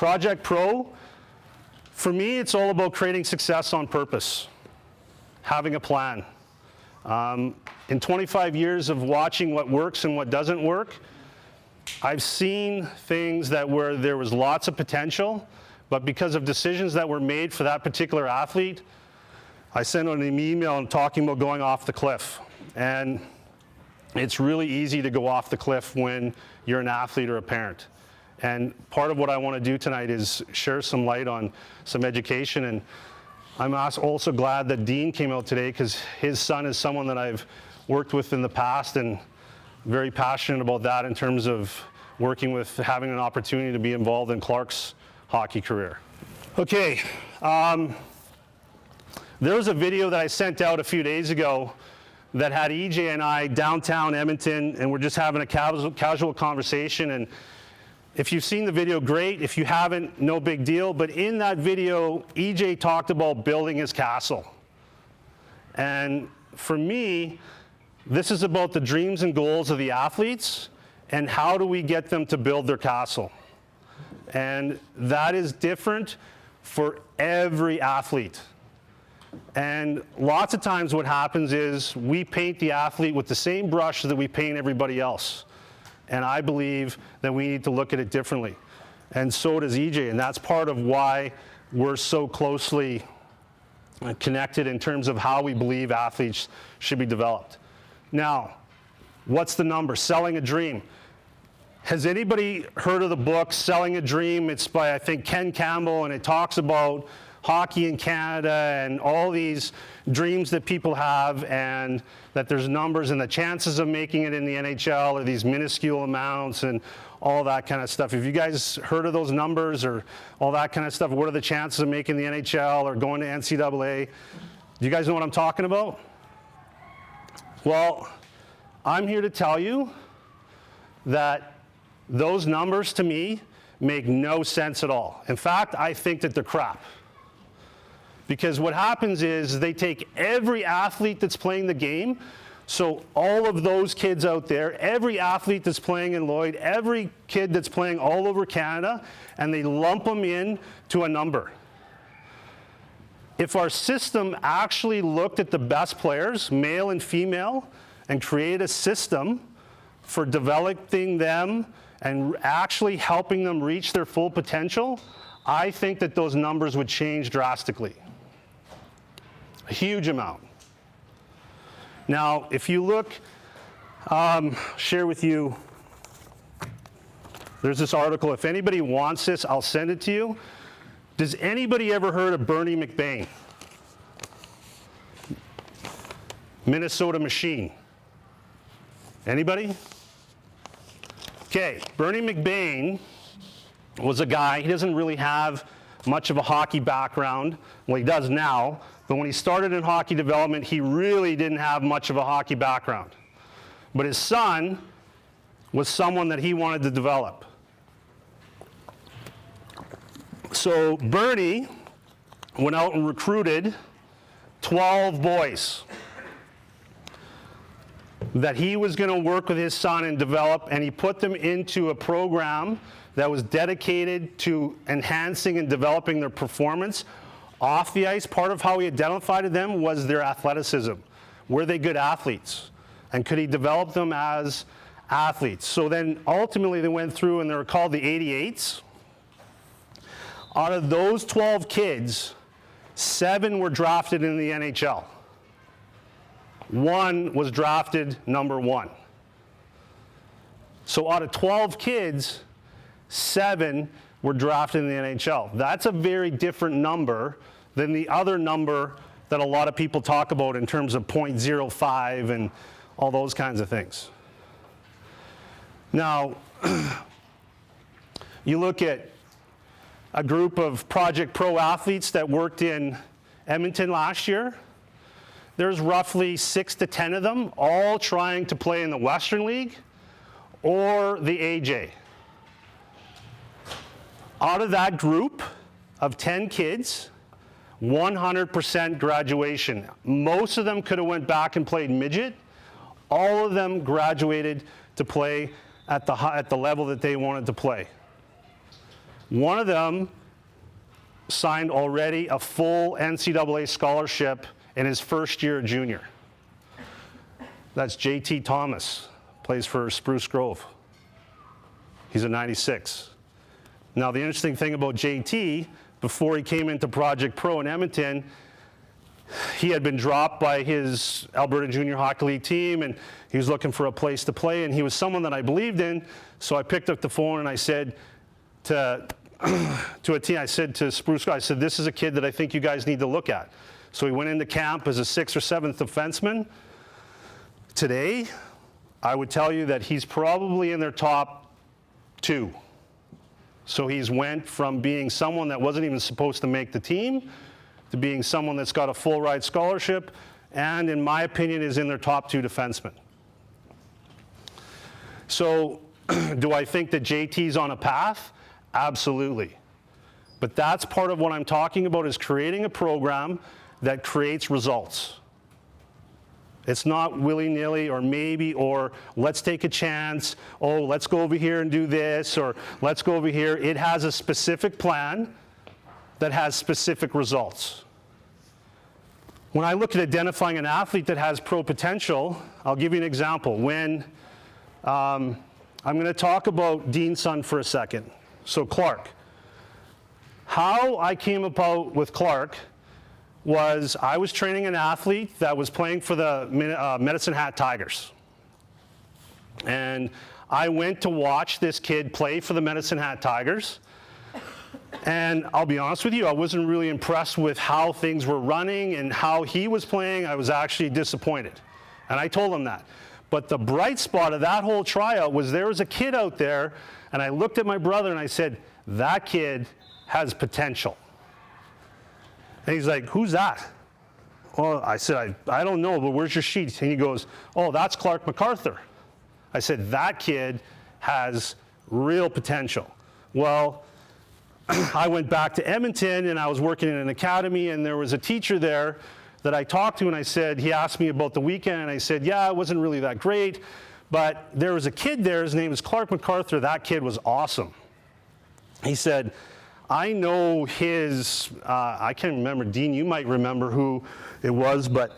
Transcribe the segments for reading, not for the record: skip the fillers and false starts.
Project Pro, for me, it's all about creating success on purpose, having a plan. In 25 years of watching what works and what doesn't work, I've seen things that where there was lots of potential, but because of decisions that were made for that particular athlete, I sent out an email and talking about going off the cliff. And it's really easy to go off the cliff when you're an athlete or a parent. And part of what I want to do tonight is share some light on some education. And I'm also glad that Dean came out today, because his son is someone that I've worked with in the past and very passionate about that in terms of working with having an opportunity to be involved in Clark's hockey career. Okay, there was a video that I sent out a few days ago that had EJ and I downtown Edmonton, and we're just having a casual conversation. And if you've seen the video, great. If you haven't, no big deal. But in that video, EJ talked about building his castle. And for me, this is about the dreams and goals of the athletes and how do we get them to build their castle. And that is different for every athlete. And lots of times what happens is we paint the athlete with the same brush that we paint everybody else. And I believe that we need to look at it differently. And so does EJ, and that's part of why we're so closely connected in terms of how we believe athletes should be developed. Now, what's the number? Selling a Dream. Has anybody heard of the book Selling a Dream? It's by, I think, Ken Campbell, and it talks about hockey in Canada and all these dreams that people have, and that there's numbers and the chances of making it in the NHL are these minuscule amounts and all that kind of stuff. Have you guys heard of those numbers or all that kind of stuff? What are the chances of making the NHL or going to NCAA? Do you guys know what I'm talking about? Well, I'm here to tell you that those numbers to me make no sense at all. In fact, I think that they're crap. Because what happens is they take every athlete that's playing the game, so all of those kids out there, every athlete that's playing in Lloyd, every kid that's playing all over Canada, and they lump them in to a number. If our system actually looked at the best players, male and female, and created a system for developing them and actually helping them reach their full potential, I think that those numbers would change drastically. A huge amount. Now, if you look, share with you, there's this article. If anybody wants this, I'll send it to you. Does anybody ever heard of Bernie McBain? Minnesota Machine. Anybody? Okay, Bernie McBain was a guy, he doesn't really have much of a hockey background. Well, he does now, but when he started in hockey development, he really didn't have much of a hockey background. But his son was someone that he wanted to develop. So Bernie went out and recruited 12 boys that he was going to work with his son and develop, and he put them into a program that was dedicated to enhancing and developing their performance off the ice. Part of how he identified them was their athleticism. Were they good athletes? And could he develop them as athletes? So then ultimately they went through, and they were called the 88s. Out of those 12 kids, 7 were drafted in the NHL. 1 was drafted number 1. So out of 12 kids, 7 were drafted in the NHL. That's a very different number than the other number that a lot of people talk about in terms of 0.05 and all those kinds of things. Now, you look at a group of Project Pro athletes that worked in Edmonton last year. There's roughly 6 to 10 of them, all trying to play in the Western League or the AJ. Out of that group of 10 kids, 100% graduation. Most of them could have went back and played midget. All of them graduated to play at the level that they wanted to play. One of them signed already a full NCAA scholarship in his first year at junior. That's JT Thomas, plays for Spruce Grove. He's a 96. Now, the interesting thing about JT, before he came into Project Pro in Edmonton, he had been dropped by his Alberta Junior Hockey League team, and he was looking for a place to play, and he was someone that I believed in. So I picked up the phone and I said to a team, I said to Spruce Grove, I said, this is a kid that I think you guys need to look at. So he went into camp as a 6th or 7th defenseman. Today, I would tell you that he's probably in their top 2. So he's went from being someone that wasn't even supposed to make the team to being someone that's got a full ride scholarship, and in my opinion is in their top 2 defensemen. So do I think that JT's on a path? Absolutely. But that's part of what I'm talking about, is creating a program that creates results. It's not willy-nilly or maybe, or let's take a chance, oh, let's go over here and do this, or let's go over here. It has a specific plan that has specific results. When I look at identifying an athlete that has pro potential, I'll give you an example. When I'm going to talk about Dean's son for a second. So Clark. How I came about with Clark was I was training an athlete that was playing for the Medicine Hat Tigers. And I went to watch this kid play for the Medicine Hat Tigers. And I'll be honest with you, I wasn't really impressed with how things were running and how he was playing. I was actually disappointed. And I told him that. But the bright spot of that whole tryout was there was a kid out there, and I looked at my brother and I said, that kid has potential. And he's like, who's that? Well, I said, I don't know, but where's your sheet? And he goes, oh, that's Clark MacArthur. I said, that kid has real potential. Well, I went back to Edmonton and I was working in an academy, and there was a teacher there that I talked to, and I said, he asked me about the weekend, and I said, yeah, it wasn't really that great, but there was a kid there, his name is Clark MacArthur, that kid was awesome. He said, I know his, I can't remember, Dean, you might remember who it was, but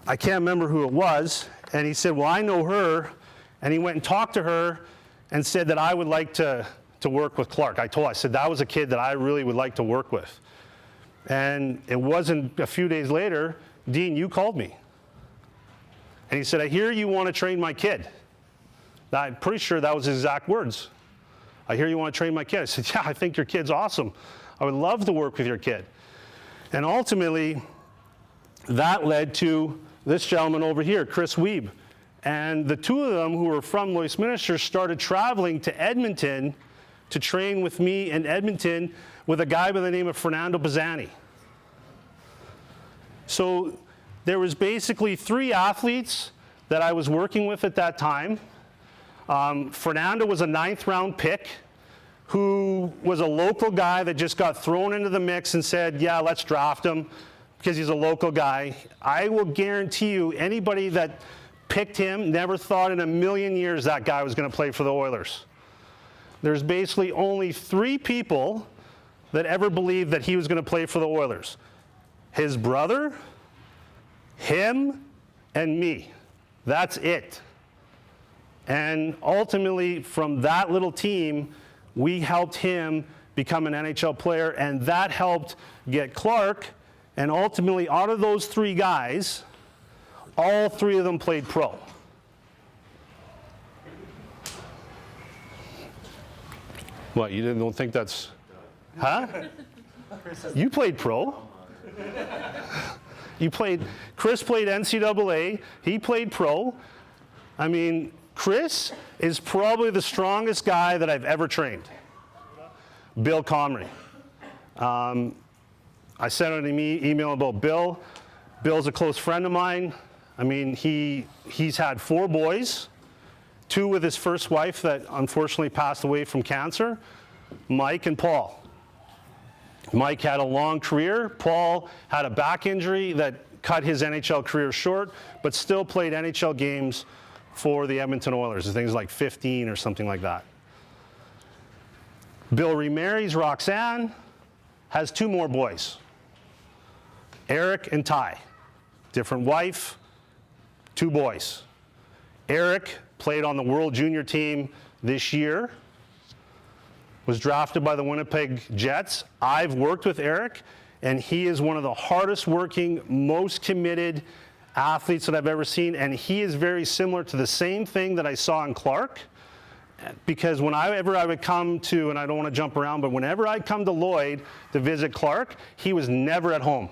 I can't remember who it was. And he said, well, I know her. And he went and talked to her and said that I would like to work with Clark. I said that was a kid that I really would like to work with. And it wasn't a few days later, Dean, you called me. And he said, I hear you want to train my kid. Now, I'm pretty sure that was his exact words. I hear you want to train my kid. I said, yeah, I think your kid's awesome. I would love to work with your kid. And ultimately, that led to this gentleman over here, Chris Wiebe. And the two of them, who were from Lloydminster, started traveling to Edmonton to train with me in Edmonton with a guy by the name of Fernando Bazzani. So there was basically 3 athletes that I was working with at that time. Fernando was a 9th round pick who was a local guy that just got thrown into the mix and said, yeah, let's draft him because he's a local guy. I will guarantee you, anybody that picked him never thought in a million years that guy was going to play for the Oilers. There's basically only 3 people that ever believed that he was going to play for the Oilers. His brother, him, and me. That's it. And ultimately, from that little team, we helped him become an NHL player, and that helped get Clark, and ultimately, out of those 3 guys, all 3 of them played pro. What, you don't think that's, huh? You played pro. Chris played NCAA, he played pro. I mean, Chris is probably the strongest guy that I've ever trained. Bill Comrie. I sent out an email about Bill. Bill's a close friend of mine. I mean, he's had 4 boys, 2 with his first wife that unfortunately passed away from cancer, Mike and Paul. Mike had a long career. Paul had a back injury that cut his NHL career short, but still played NHL games for the Edmonton Oilers, things like 15 or something like that. Bill remarries Roxanne, has 2 more boys, Eric and Ty. Different wife, 2 boys. Eric played on the World Junior team this year, was drafted by the Winnipeg Jets. I've worked with Eric, and he is one of the hardest working, most committed athletes that I've ever seen, and he is very similar to the same thing that I saw in Clark, because whenever I would come to, and I don't want to jump around, but whenever I'd come to Lloyd to visit Clark, he was never at home.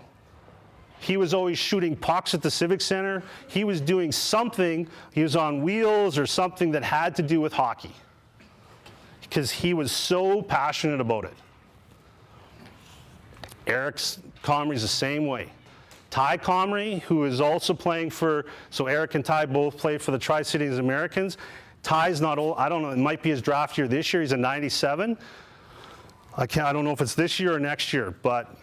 He was always shooting pucks at the Civic Center. He was doing something, he was on wheels or something that had to do with hockey, because he was so passionate about it. Eric Comrie's the same way. Ty Comrie, who is also playing for, so Eric and Ty both play for the Tri-Cities Americans. Ty's not old, I don't know, it might be his draft year this year, he's a 97. I don't know if it's this year or next year, but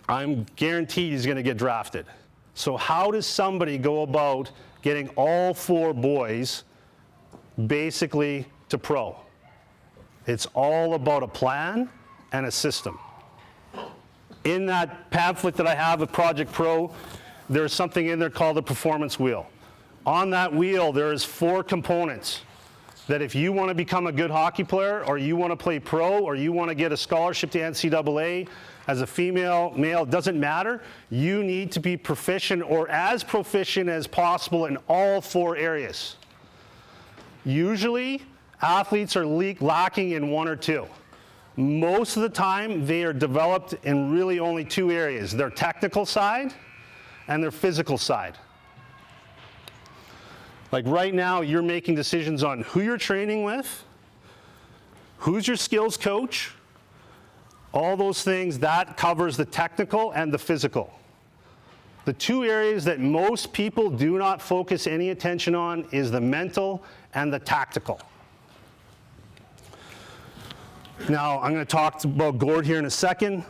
I'm guaranteed he's gonna get drafted. So how does somebody go about getting all 4 boys basically to pro? It's all about a plan and a system. In that pamphlet that I have with Project Pro, there's something in there called the performance wheel. On that wheel, there is 4 components that if you want to become a good hockey player, or you want to play pro, or you want to get a scholarship to NCAA as a female, male, it doesn't matter. You need to be proficient, or as proficient as possible, in all 4 areas. Usually, athletes are lacking in 1 or 2. Most of the time, they are developed in really only 2 areas, their technical side and their physical side. Like right now, you're making decisions on who you're training with, who's your skills coach, all those things. That covers the technical and the physical. The 2 areas that most people do not focus any attention on is the mental and the tactical. Now, I'm going to talk about Gord here in a second.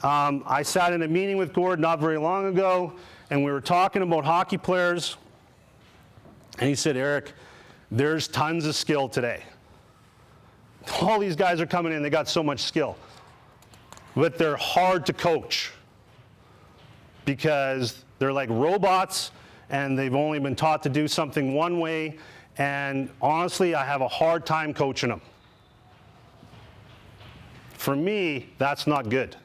I sat in a meeting with Gord not very long ago, and we were talking about hockey players. And he said, Eric, there's tons of skill today. All these guys are coming in, they got so much skill. But they're hard to coach because they're like robots and they've only been taught to do something one way. And honestly, I have a hard time coaching them. For me, that's not good.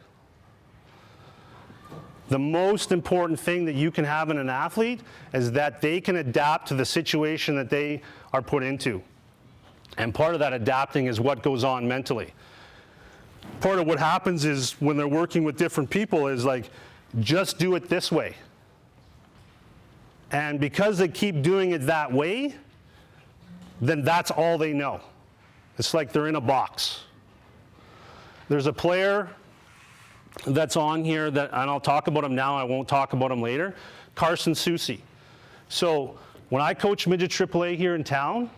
The most important thing that you can have in an athlete is that they can adapt to the situation that they are put into. And part of that adapting is what goes on mentally. Part of what happens is when they're working with different people is like, just do it this way. And because they keep doing it that way, then that's all they know. It's like they're in a box. There's a player that's on here that, and I'll talk about him now, I won't talk about him later, Carson Soucy. So when I coached midget AAA here in town,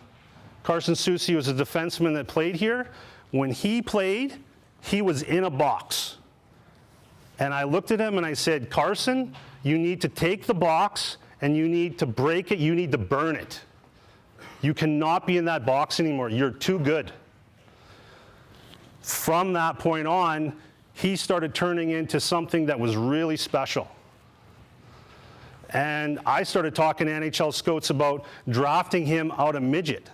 Carson Soucy was a defenseman that played here. When he played, he was in a box. And I looked at him and I said, Carson, you need to take the box and you need to break it, you need to burn it. You cannot be in that box anymore, you're too good. From that point on, he started turning into something that was really special. And I started talking to NHL scouts about drafting him out of midget.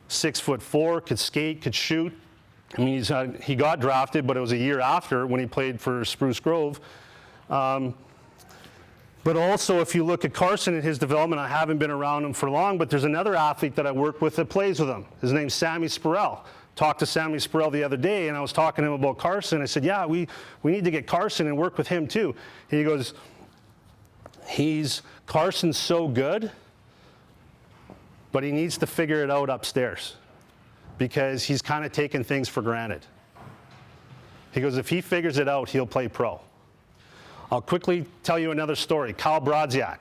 6'4", could skate, could shoot. I mean, he got drafted, but it was a year after when he played for Spruce Grove. But also, if you look at Carson and his development, I haven't been around him for long, but there's another athlete that I work with that plays with him. His name's Sammy Spurrell. Talked to Sammy Spurrell the other day, and I was talking to him about Carson. I said, yeah, we need to get Carson and work with him too. And he goes, Carson's so good, but he needs to figure it out upstairs because he's kind of taking things for granted. He goes, if he figures it out, he'll play pro. I'll quickly tell you another story. Kyle Brodziak.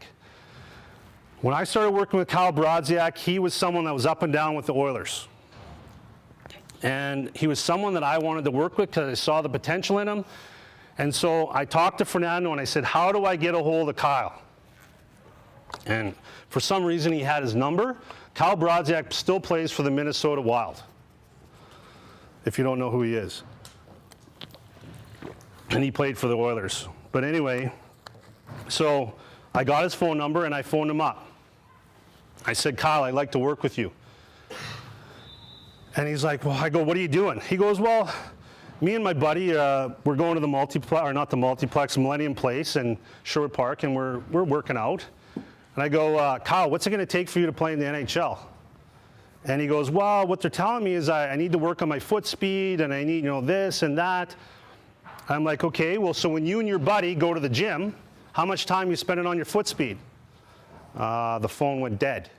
When I started working with Kyle Brodziak, he was someone that was up and down with the Oilers. And he was someone that I wanted to work with because I saw the potential in him. And so I talked to Fernando and I said, how do I get a hold of Kyle? And for some reason he had his number. Kyle Brodziak still plays for the Minnesota Wild. if you don't know who he is. And he played for the Oilers. But anyway, so I got his phone number and I phoned him up. I said, Kyle, I'd like to work with you. And he's like, well, I go, what are you doing? He goes, well, me and my buddy, we're going to the Millennium Place in Sherwood Park, and we're working out. And I go, Kyle, what's it going to take for you to play in the NHL? And he goes, well, what they're telling me is I need to work on my foot speed, and I need, this and that. I'm like, okay, well, so when you and your buddy go to the gym, how much time you spending on your foot speed? The phone went dead.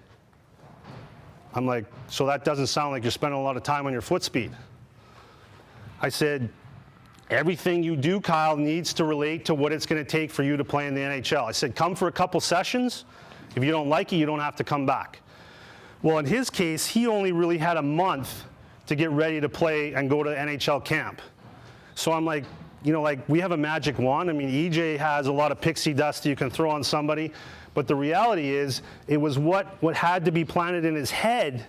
I'm like, so that doesn't sound like you're spending a lot of time on your foot speed. I said, everything you do, Kyle, needs to relate to what it's going to take for you to play in the NHL. I said, come for a couple sessions. If you don't like it, you don't have to come back. Well, in his case, he only really had a month to get ready to play and go to NHL camp. So I'm like, we have a magic wand. I mean, EJ has a lot of pixie dust you can throw on somebody. But the reality is, it was what had to be planted in his head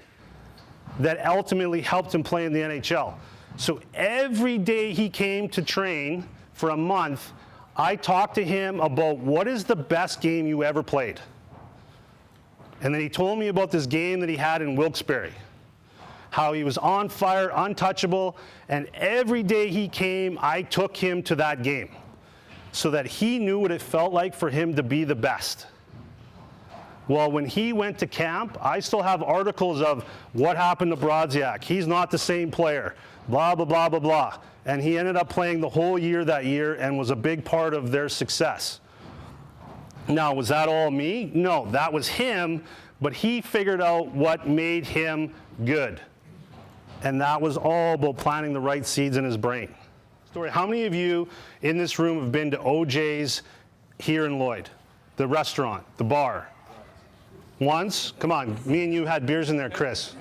that ultimately helped him play in the NHL. So every day he came to train for a month, I talked to him about what is the best game you ever played. And then he told me about this game that he had in Wilkes-Barre, how he was on fire, untouchable, and every day he came, I took him to that game so that he knew what it felt like for him to be the best. Well, when he went to camp, I still have articles of what happened to Brodziak. He's not the same player, blah, blah, blah, blah, blah. And he ended up playing the whole year that year and was a big part of their success. Now, was that all me? No, that was him, but he figured out what made him good. And that was all about planting the right seeds in his brain. How many of you in this room have been to OJ's here in Lloyd? The restaurant, the bar? Once? Come on, me and you had beers in there, Chris.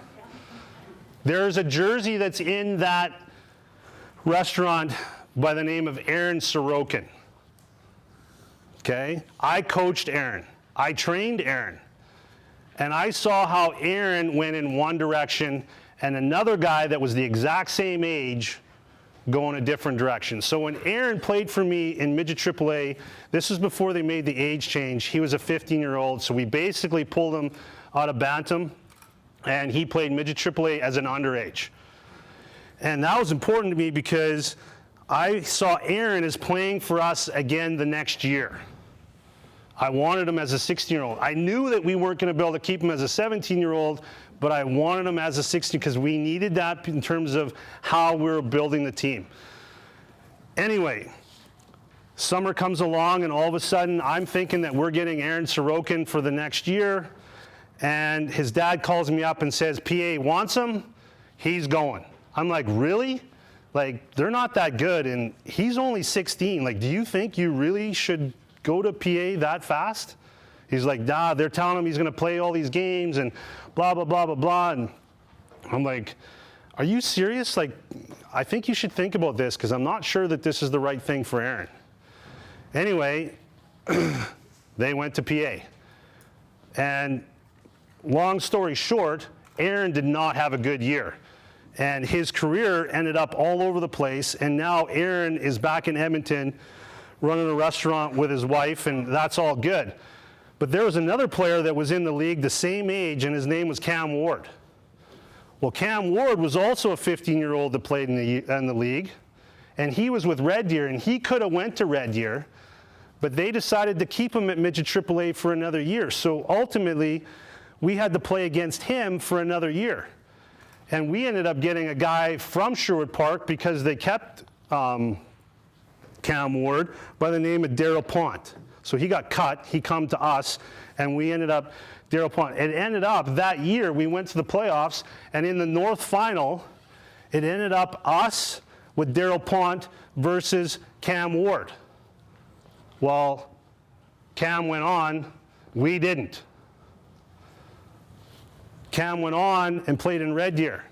There's a jersey that's in that restaurant by the name of Aaron Sorokin. Okay? I coached Aaron. I trained Aaron. And I saw how Aaron went in one direction and another guy that was the exact same age go in a different direction. So when Aaron played for me in midget AAA, this was before they made the age change. He was a 15-year-old, so we basically pulled him out of bantam, and he played midget AAA as an underage. And that was important to me because I saw Aaron as playing for us again the next year. I wanted him as a 16-year-old. I knew that we weren't going to be able to keep him as a 17-year-old, but I wanted him as a 16 because we needed that in terms of how we were building the team. Anyway, summer comes along, and all of a sudden, I'm thinking that we're getting Aaron Sorokin for the next year, and his dad calls me up and says, PA wants him, he's going. I'm like, really? Like, they're not that good, and he's only 16. Like, do you think you really should go to PA that fast? He's like, nah, they're telling him he's going to play all these games and blah, blah, blah, blah, blah. And I'm like, are you serious? Like, I think you should think about this because I'm not sure that this is the right thing for Aaron. Anyway, they went to PA. And long story short, Aaron did not have a good year. And his career ended up all over the place. And now Aaron is back in Edmonton running a restaurant with his wife, and that's all good. But there was another player that was in the league the same age, and his name was Cam Ward. Well, Cam Ward was also a 15-year-old that played in the league, and he was with Red Deer, and he could have went to Red Deer, but they decided to keep him at midget AAA for another year. So ultimately, we had to play against him for another year. And we ended up getting a guy from Sherwood Park because they kept Cam Ward by the name of Daryl Pont. So he got cut, he come to us, and we ended up, Daryl Pont. It ended up that year, we went to the playoffs, and in the North Final, it ended up us with Daryl Pont versus Cam Ward. Well, Cam went on, we didn't. Cam went on and played in Red Deer.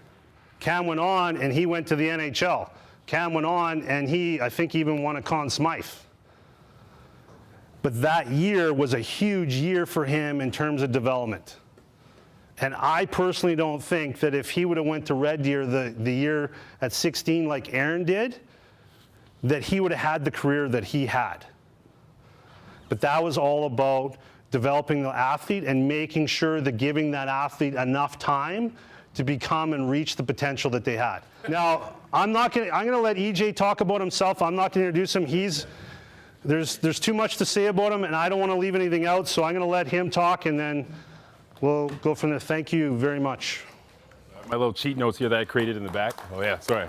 Cam went on and he went to the NHL. Cam went on and he, I think, even won a Conn Smythe. But that year was a huge year for him in terms of development. And I personally don't think that if he would have went to Red Deer the year at 16 like Aaron did, that he would have had the career that he had. But that was all about developing the athlete and making sure that giving that athlete enough time to become and reach the potential that they had. Now, I'm going to let EJ talk about himself. I'm not going to introduce him. There's too much to say about him, and I don't want to leave anything out, so I'm going to let him talk, and then we'll go from there. Thank you very much. My little cheat notes here that I created in the back. Oh yeah, sorry.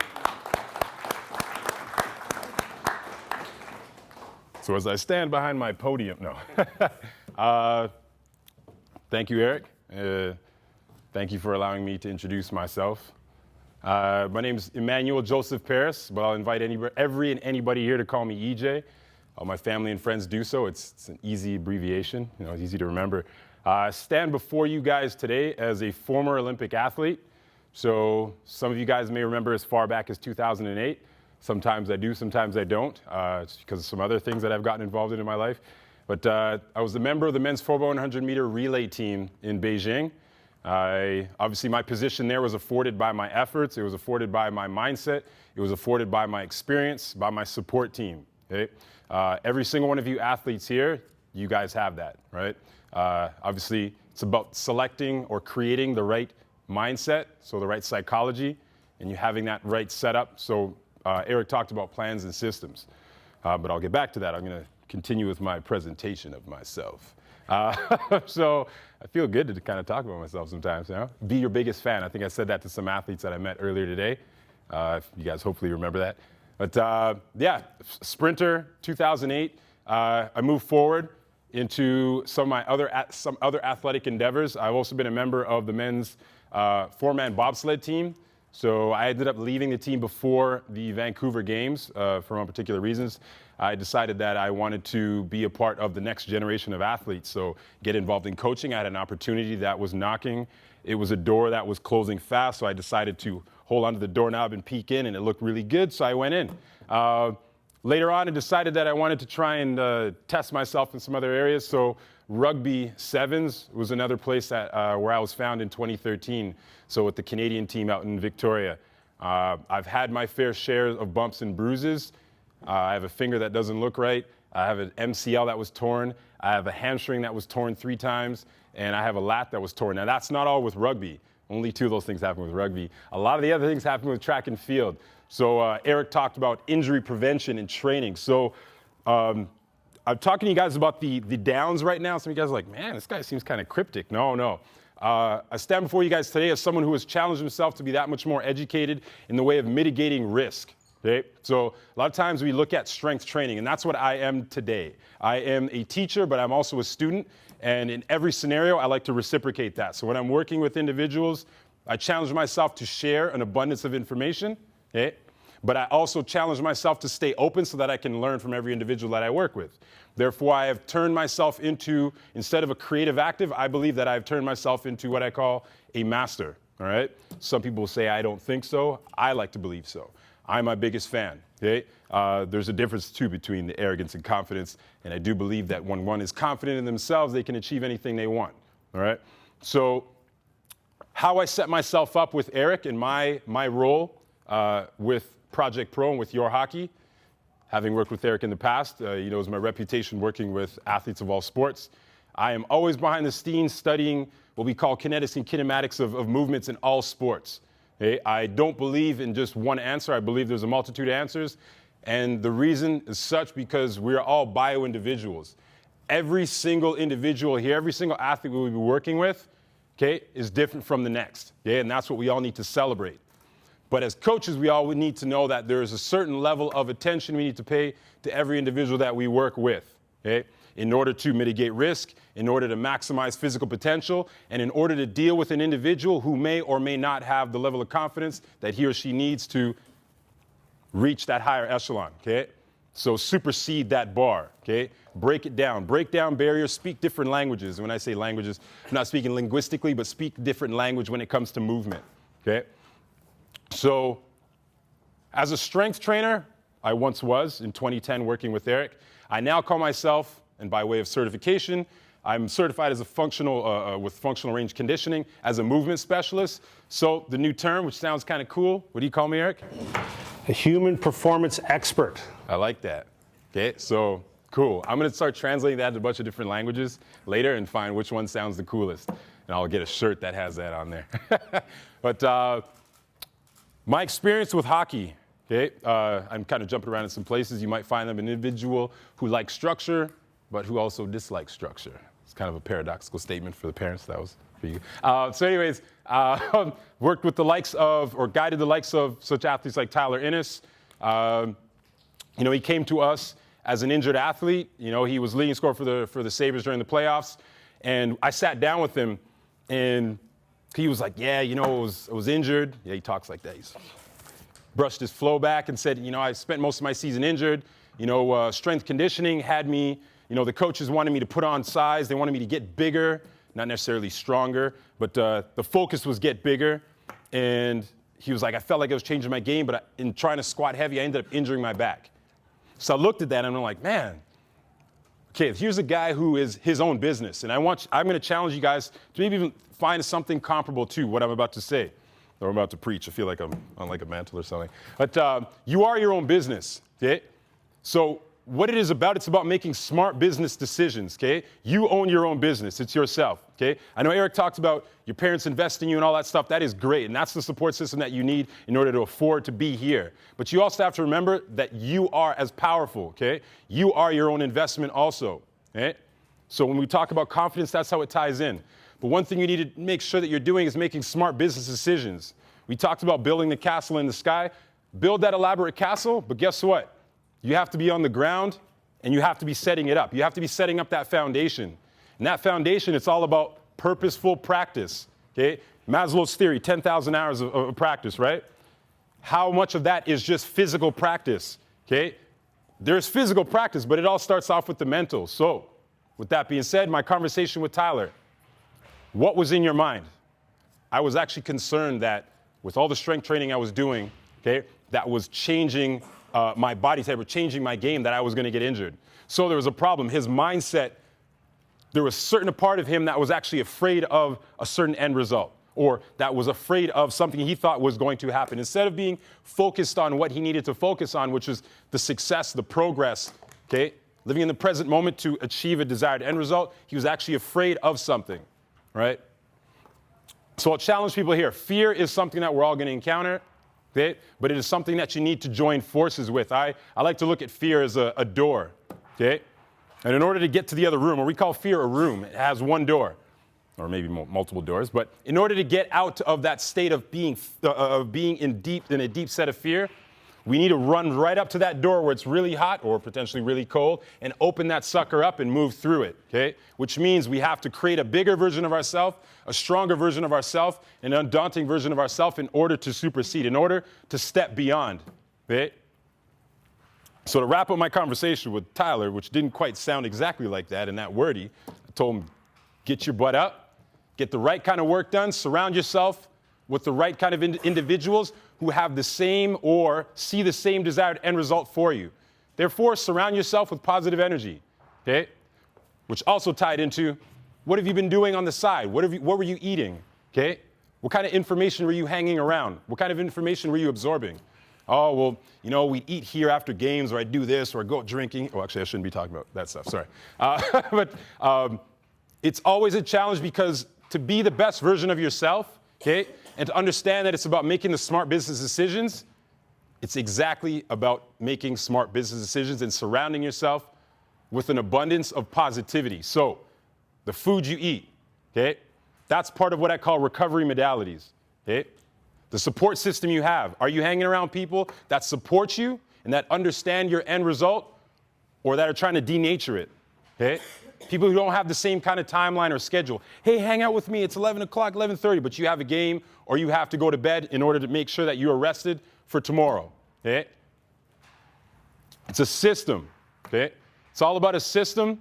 So as I stand behind my podium, no. Thank you, Eric. Thank you for allowing me to introduce myself. My name is Emmanuel Joseph Parris, but I'll invite every and anybody here to call me EJ. All my family and friends do so. It's an easy abbreviation, it's easy to remember. I stand before you guys today as a former Olympic athlete. So some of you guys may remember as far back as 2008. Sometimes I do, sometimes I don't. It's because of some other things that I've gotten involved in my life. But I was a member of the men's 4x100 meter relay team in Beijing. Obviously, my position there was afforded by my efforts. It was afforded by my mindset. It was afforded by my experience, by my support team. Okay? Every single one of you athletes here, you guys have that, right? Obviously, it's about selecting or creating the right mindset, so the right psychology, and you having that right setup. So Eric talked about plans and systems, but I'll get back to that. I'm going to continue with my presentation of myself. So I feel good to kind of talk about myself sometimes. Be your biggest fan. I think I said that to some athletes that I met earlier today. You guys hopefully remember that. But yeah, sprinter, 2008. I moved forward into some other athletic endeavors. I've also been a member of the men's 4-man bobsled team. So I ended up leaving the team before the Vancouver Games for particular reasons. I decided that I wanted to be a part of the next generation of athletes, so get involved in coaching. I had an opportunity that was knocking. It was a door that was closing fast, so I decided to hold onto the doorknob and peek in, and it looked really good, so I went in. Later on, I decided that I wanted to try and test myself in some other areas, so rugby sevens was another place that, where I was found in 2013, so with the Canadian team out in Victoria. I've had my fair share of bumps and bruises. I have a finger that doesn't look right. I have an MCL that was torn. I have a hamstring that was torn 3 times, and I have a lat that was torn. Now, that's not all with rugby. Only 2 of those things happen with rugby. A lot of the other things happen with track and field. So Eric talked about injury prevention and training. So I'm talking to you guys about the downs right now. Some of you guys are like, man, this guy seems kind of cryptic. No. I stand before you guys today as someone who has challenged himself to be that much more educated in the way of mitigating risk. Okay? So a lot of times we look at strength training, and that's what I am today. I am a teacher, but I'm also a student, and in every scenario, I like to reciprocate that. So when I'm working with individuals, I challenge myself to share an abundance of information, okay? But I also challenge myself to stay open so that I can learn from every individual that I work with. Therefore, I have turned myself into, instead of a creative active, I believe that I've turned myself into what I call a master, all right? Some people will say I don't think so. I like to believe so. I'm my biggest fan, okay? There's a difference, too, between the arrogance and confidence, and I do believe that when one is confident in themselves, they can achieve anything they want, all right? So how I set myself up with Eric and my role with Project Pro and with Your Hockey, having worked with Eric in the past, is my reputation working with athletes of all sports. I am always behind the scenes studying what we call kinetics and kinematics of movements in all sports. Okay? I don't believe in just one answer. I believe there's a multitude of answers. And the reason is such because we're all bio-individuals. Every single individual here, every single athlete we will be working with, okay, is different from the next. Okay? And that's what we all need to celebrate. But as coaches, we all need to know that there is a certain level of attention we need to pay to every individual that we work with, okay? In order to mitigate risk, in order to maximize physical potential, and in order to deal with an individual who may or may not have the level of confidence that he or she needs to reach that higher echelon, okay? So supersede that bar, okay? Break it down. Break down barriers, speak different languages. When I say languages, I'm not speaking linguistically, but speak different language when it comes to movement, okay? So as a strength trainer, I once was in 2010 working with Eric. I now call myself, and by way of certification, I'm certified as a functional, with functional range conditioning as a movement specialist. So the new term, which sounds kind of cool, what do you call me, Eric? A human performance expert. I like that. Okay, so cool. I'm going to start translating that to a bunch of different languages later and find which one sounds the coolest. And I'll get a shirt that has that on there. But my experience with hockey, okay, I'm kind of jumping around in some places. You might find them an individual who likes structure, but who also dislikes structure. It's kind of a paradoxical statement for the parents. That was for you. So anyways, worked with the likes of, or guided the likes of such athletes like Tyler Innes. You know, he came to us as an injured athlete. You know, he was leading scorer for the Sabres during the playoffs. And I sat down with him, and he was like, yeah, you know, I was injured. Yeah, he talks like that. He's brushed his flow back and said, you know, I spent most of my season injured. You know, strength conditioning had me, you know, the coaches wanted me to put on size. They wanted me to get bigger, not necessarily stronger, but the focus was get bigger. And he was like, I felt like I was changing my game, but in trying to squat heavy, I ended up injuring my back. So I looked at that and I'm like, man, okay, here's a guy who is his own business. And I'm going to challenge you guys to maybe even find something comparable to what I'm about to say, or I'm about to preach. I feel like I'm on like a mantle or something. But you are your own business, okay? So what it is about, it's about making smart business decisions, okay? You own your own business. It's yourself, okay? I know Eric talked about your parents investing in you and all that stuff. That is great, and that's the support system that you need in order to afford to be here. But you also have to remember that you are as powerful, okay? You are your own investment also, okay? So when we talk about confidence, that's how it ties in. But one thing you need to make sure that you're doing is making smart business decisions. We talked about building the castle in the sky. Build that elaborate castle, but guess what? You have to be on the ground, and you have to be setting it up. You have to be setting up that foundation. And that foundation, it's all about purposeful practice, okay? Maslow's theory, 10,000 hours of practice, right? How much of that is just physical practice, okay? There's physical practice, but it all starts off with the mental. So, with that being said, my conversation with Tyler, what was in your mind? I was actually concerned that with all the strength training I was doing, okay, that was changing my body type or changing my game, that I was going to get injured. So there was a problem. His mindset, there was a certain part of him that was actually afraid of a certain end result, or that was afraid of something he thought was going to happen. Instead of being focused on what he needed to focus on, which is the success, the progress, okay, living in the present moment to achieve a desired end result, he was actually afraid of something, right? So I'll challenge people here. Fear is something that we're all going to encounter. Okay? But it is something that you need to join forces with. I like to look at fear as a door, okay? And in order to get to the other room, or we call fear a room, it has one door, or maybe multiple doors, but in order to get out of that state of being in a deep set of fear, we need to run right up to that door where it's really hot or potentially really cold and open that sucker up and move through it, okay? Which means we have to create a bigger version of ourselves, a stronger version of ourselves, an undaunting version of ourselves in order to supersede, in order to step beyond, okay? So to wrap up my conversation with Tyler, which didn't quite sound exactly like that and that wordy, I told him, get your butt up, get the right kind of work done, surround yourself with the right kind of individuals who have the same or see the same desired end result for you. Therefore, surround yourself with positive energy, okay? Which also tied into, what have you been doing on the side? What were you eating, okay? What kind of information were you hanging around? What kind of information were you absorbing? Oh, well, you know, we eat here after games, or I do this, or I go out drinking. Oh, actually, I shouldn't be talking about that stuff, sorry. But it's always a challenge, because to be the best version of yourself, okay, and to understand that it's about making the smart business decisions, it's exactly about making smart business decisions and surrounding yourself with an abundance of positivity. So, the food you eat, okay, that's part of what I call recovery modalities, okay? The support system you have. Are you hanging around people that support you and that understand your end result, or that are trying to denature it, okay? People who don't have the same kind of timeline or schedule. Hey, hang out with me, it's 11 o'clock, 11:30, but you have a game or you have to go to bed in order to make sure that you're rested for tomorrow, okay? It's a system, okay? It's all about a system,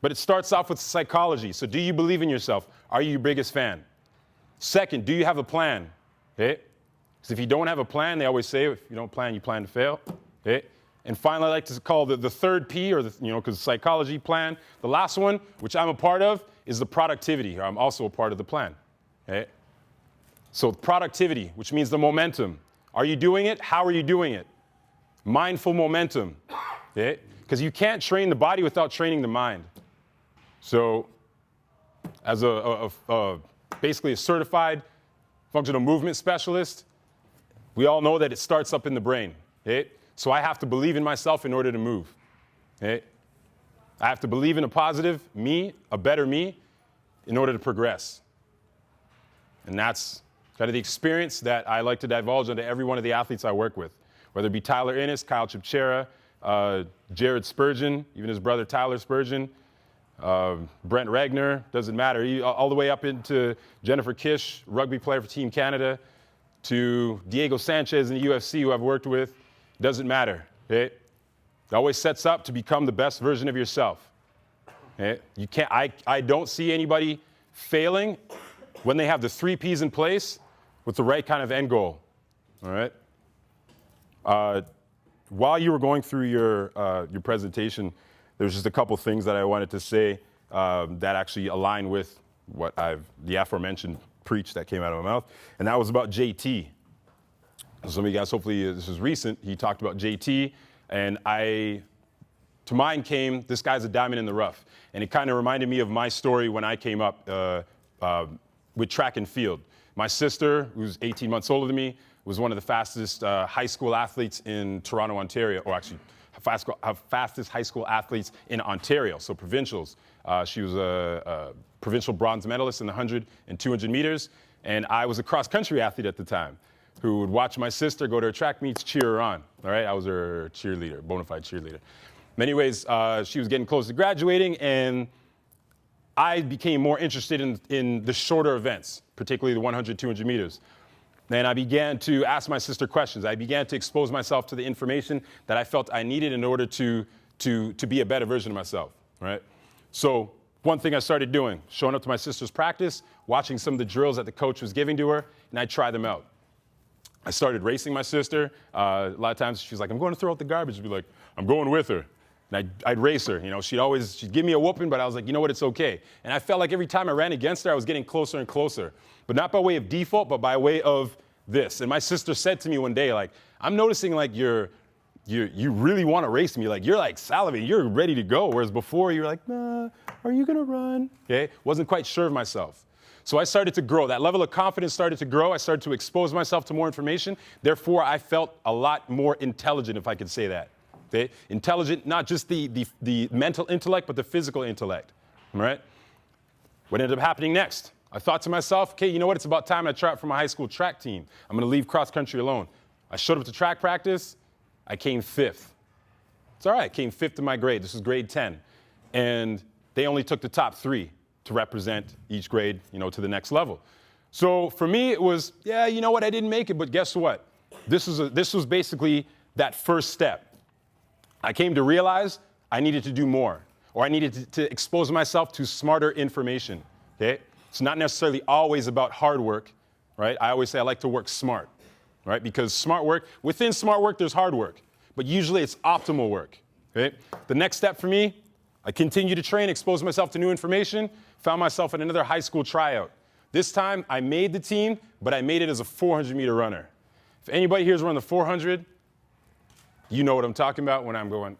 but it starts off with psychology. So do you believe in yourself? Are you your biggest fan? Second, do you have a plan, okay? Because if you don't have a plan, they always say, if you don't plan, you plan to fail, okay? And finally, I like to call the third P, or because psychology plan. The last one, which I'm a part of, is the productivity. I'm also a part of the plan. Okay? So productivity, which means the momentum. Are you doing it? How are you doing it? Mindful momentum. Okay? Because you can't train the body without training the mind. So as basically a certified functional movement specialist, we all know that it starts up in the brain. Okay? So I have to believe in myself in order to move. Okay? I have to believe in a positive me, a better me, in order to progress. And that's kind of the experience that I like to divulge onto every one of the athletes I work with, whether it be Tyler Innes, Kyle Chipchera, Jared Spurgeon, even his brother Tyler Spurgeon, Brent Regner, doesn't matter, all the way up into Jennifer Kish, rugby player for Team Canada, to Diego Sanchez in the UFC, who I've worked with. Doesn't matter. Okay? It always sets up to become the best version of yourself. Okay? You can't. I don't see anybody failing when they have the 3 Ps in place with the right kind of end goal. All right. While you were going through your presentation, there's just a couple things that I wanted to say that actually align with what the aforementioned preach that came out of my mouth, and that was about JT. Some of you guys, hopefully this is recent, he talked about JT, and to mind came, this guy's a diamond in the rough. And it kind of reminded me of my story when I came up with track and field. My sister, who's 18 months older than me, was one of the fastest high school athletes in Toronto, Ontario, or actually fastest high school athletes in Ontario, so provincials. She was a provincial bronze medalist in the 100 and 200 meters, and I was a cross-country athlete at the time who would watch my sister go to her track meets, cheer her on. All right, I was her cheerleader, bona fide cheerleader. Anyways, she was getting close to graduating, and I became more interested in the shorter events, particularly the 100, 200 meters. And I began to ask my sister questions. I began to expose myself to the information that I felt I needed in order to be a better version of myself. Right? So one thing I started doing, showing up to my sister's practice, watching some of the drills that the coach was giving to her, and I'd try them out. I started racing my sister. A lot of times she's like, I'm going to throw out the garbage. I'd be like, I'm going with her. And I'd race her. You know, she'd give me a whooping, but I was like, you know what, it's okay. And I felt like every time I ran against her, I was getting closer and closer. But not by way of default, but by way of this. And my sister said to me one day, like, I'm noticing like you really want to race me. Like, you're like salivating, you're ready to go. Whereas before you're like, nah, are you gonna run? Okay, wasn't quite sure of myself. So I started to grow. That level of confidence started to grow. I started to expose myself to more information. Therefore, I felt a lot more intelligent, if I could say that. Okay? Intelligent, not just the mental intellect, but the physical intellect. All right? What ended up happening next? I thought to myself, okay, you know what? It's about time I try out for my high school track team. I'm going to leave cross country alone. I showed up to track practice. I came 5th. It's all right. I came 5th in my grade. This was grade 10. And they only took the top 3 to represent each grade, you know, to the next level. So for me, it was, yeah, you know what? I didn't make it, but guess what? This was basically that first step. I came to realize I needed to do more, or I needed to expose myself to smarter information. Okay? It's not necessarily always about hard work, right? I always say I like to work smart, right? Because within smart work, there's hard work, but usually it's optimal work. Okay? The next step for me, I continued to train, expose myself to new information, found myself at another high school tryout. This time, I made the team, but I made it as a 400-meter runner. If anybody here is running the 400, you know what I'm talking about when I'm going,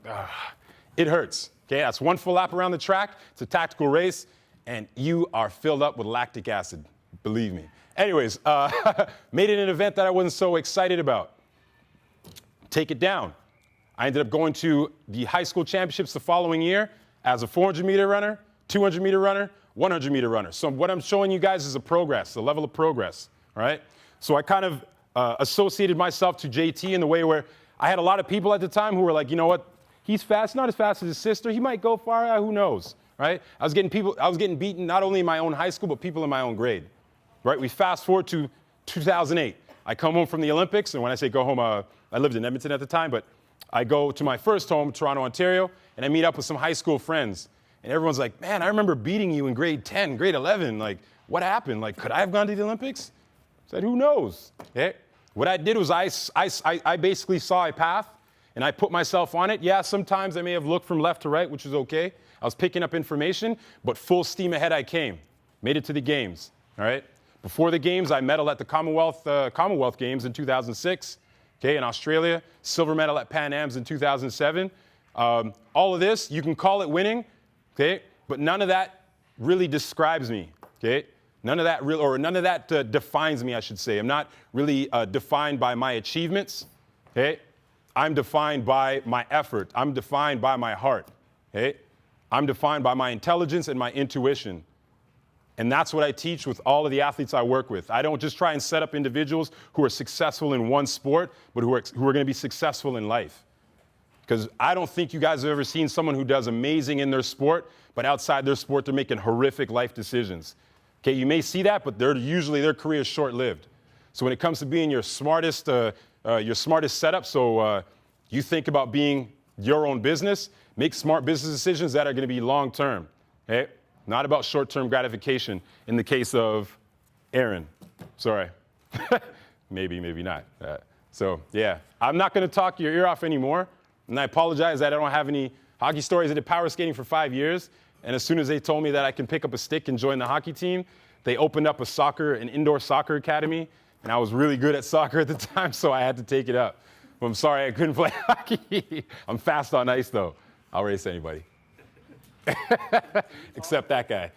it hurts. Okay, that's one full lap around the track. It's a tactical race, and you are filled up with lactic acid, believe me. Anyways, made it an event that I wasn't so excited about. Take it down. I ended up going to the high school championships the following year as a 400-meter runner, 200-meter runner, 100-meter runner. So what I'm showing you guys is the level of progress, all right? So I kind of associated myself to JT in the way where I had a lot of people at the time who were like, you know what, he's fast, not as fast as his sister, he might go far, who knows, right? I was getting beaten not only in my own high school, but people in my own grade, right? We fast forward to 2008. I come home from the Olympics, and when I say go home, I lived in Edmonton at the time, but I go to my first home, Toronto, Ontario, and I meet up with some high school friends. And everyone's like, man, I remember beating you in grade 10, grade 11. Like, what happened? Like, could I have gone to the Olympics? I said, who knows? Okay? What I did was I basically saw a path, and I put myself on it, yeah, sometimes I may have looked from left to right, which is okay. I was picking up information, but full steam ahead I came. Made it to the games, all right? Before the games, I medaled at the Commonwealth Games in 2006, okay, in Australia. Silver medal at Pan Am's in 2007. All of this, you can call it winning, okay, but none of that really describes me, okay? None of that defines me, I should say. I'm not really defined by my achievements, okay? I'm defined by my effort. I'm defined by my heart, okay? I'm defined by my intelligence and my intuition. And that's what I teach with all of the athletes I work with. I don't just try and set up individuals who are successful in one sport, but who are going to be successful in life. Because I don't think you guys have ever seen someone who does amazing in their sport, but outside their sport, they're making horrific life decisions. Okay, you may see that, but usually their career is short-lived. So when it comes to being your smartest setup, so you think about being your own business, make smart business decisions that are going to be long-term. Okay, not about short-term gratification. In the case of Aaron, sorry, maybe not. So yeah, I'm not going to talk your ear off anymore, and I apologize that I don't have any hockey stories. I did power skating for 5 years. And as soon as they told me that I can pick up a stick and join the hockey team, they opened up an indoor soccer academy, and I was really good at soccer at the time, so I had to take it up. But I'm sorry I couldn't play hockey. I'm fast on ice, though. I'll race anybody. Except that guy.